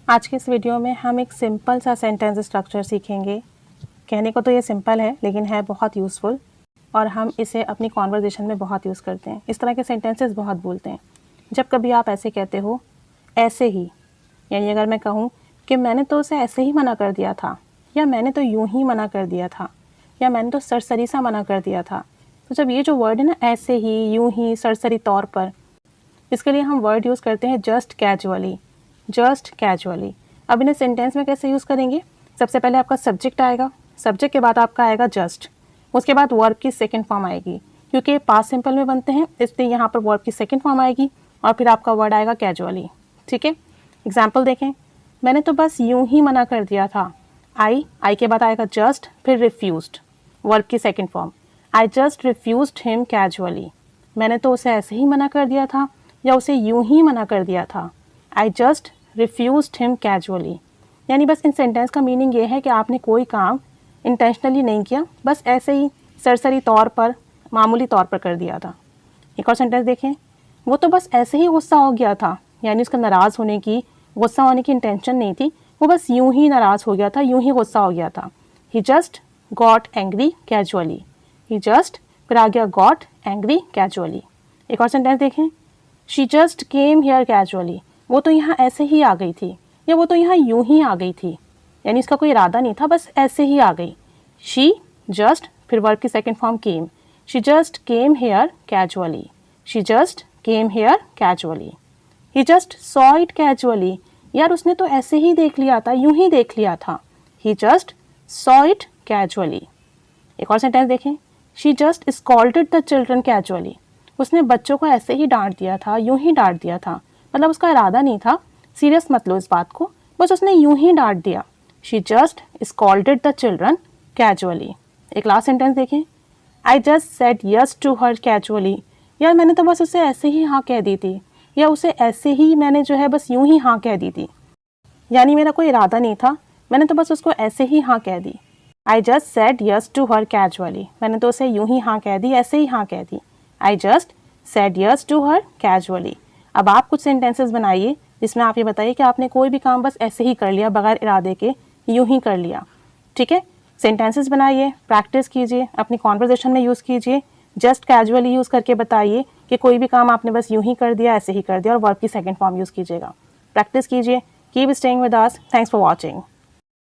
आज के इस वीडियो में हम एक सिंपल सा सेंटेंस स्ट्रक्चर सीखेंगे। कहने को तो ये सिंपल है लेकिन है बहुत यूज़फुल और हम इसे अपनी कॉन्वर्जेशन में बहुत यूज़ करते हैं। इस तरह के सेंटेंसेस बहुत बोलते हैं। जब कभी आप ऐसे कहते हो ऐसे ही, यानी अगर मैं कहूँ कि मैंने तो उसे ऐसे ही मना कर दिया था, या मैंने तो यूं ही मना कर दिया था, या मैंने तो सरसरी सा मना कर दिया था। तो जब ये जो वर्ड है ना, ऐसे ही, यूं ही, सरसरी तौर पर, इसके लिए हम वर्ड यूज़ करते हैं जस्ट कैजुअली। Just casually. अब इन्हें सेंटेंस में कैसे यूज़ करेंगे? सबसे पहले आपका सब्जेक्ट आएगा, सब्जेक्ट के बाद आपका आएगा जस्ट, उसके बाद वर्ब की सेकंड फॉर्म आएगी। क्योंकि ये पास्ट सिंपल में बनते हैं इसलिए यहाँ पर वर्ब की सेकंड फॉर्म आएगी और फिर आपका वर्ड आएगा कैजुअली। ठीक है, एग्जाम्पल देखें। मैंने तो बस यूं ही मना कर दिया था। आई के बाद आएगा जस्ट, फिर रिफ्यूज्ड, वर्ब की second form. I just refused him casually. मैंने तो उसे ऐसे ही मना कर दिया था या उसे यूं ही मना कर दिया था। I just refused him casually. यानी बस इन सेंटेंस का मीनिंग ये है कि आपने कोई काम इंटेंशनली नहीं किया, बस ऐसे ही सरसरी तौर पर, मामूली तौर पर कर दिया था। एक और सेंटेंस देखें। वो तो बस ऐसे ही गुस्सा हो गया था, यानी उसका नाराज़ होने की, गुस्सा होने की इंटेंशन नहीं थी, वो बस यूं ही नाराज़ हो गया था, यूं ही गुस्सा हो गया था। ही जस्ट गॉट एंग्री कैजुअली। ही जस्ट, फिर आ गया गॉट एंग्री कैजुअली। एक और सेंटेंस देखें। She just came here casually. वो तो यहाँ ऐसे ही आ गई थी, या वो तो यहाँ यूं ही आ गई थी, यानी इसका कोई इरादा नहीं था, बस ऐसे ही आ गई। शी जस्ट, फिर वर्ब की second form came. She just came here casually. She just came here casually. He just saw it casually. यार उसने तो ऐसे ही देख लिया था, यूं ही देख लिया था। ही जस्ट सॉ इट कैजुअली। एक और सेंटेंस देखें। She just scolded the children casually. उसने बच्चों को ऐसे ही डांट दिया था, यूं ही डांट दिया था, मतलब उसका इरादा नहीं था, सीरियस मत लो इस बात को, बस उसने यूं ही डांट दिया। She just scolded the children casually. एक लास्ट सेंटेंस देखें। I just said yes to her casually. यार मैंने तो बस उसे ऐसे ही हाँ कह दी थी, या उसे ऐसे ही मैंने जो है बस यूं ही हाँ कह दी थी, यानी मेरा कोई इरादा नहीं था, मैंने तो बस उसको ऐसे ही हाँ कह दी। I just said yes to her casually. मैंने तो उसे यूं ही हाँ कह दी, ऐसे ही हाँ कह दी। I just said yes to her casually. अब आप कुछ सेंटेंसेस बनाइए जिसमें आप ये बताइए कि आपने कोई भी काम बस ऐसे ही कर लिया, बगैर इरादे के, यूं ही कर लिया। ठीक है, सेंटेंसेस बनाइए, प्रैक्टिस कीजिए, अपनी कॉन्वर्जेशन में यूज़ कीजिए। जस्ट कैजुअली यूज़ करके बताइए कि कोई भी काम आपने बस यूं ही कर दिया, ऐसे ही कर दिया, और वर्ब की सेकंड फॉर्म यूज़ कीजिएगा। प्रैक्टिस कीजिए। Keep staying with us. Thanks for watching.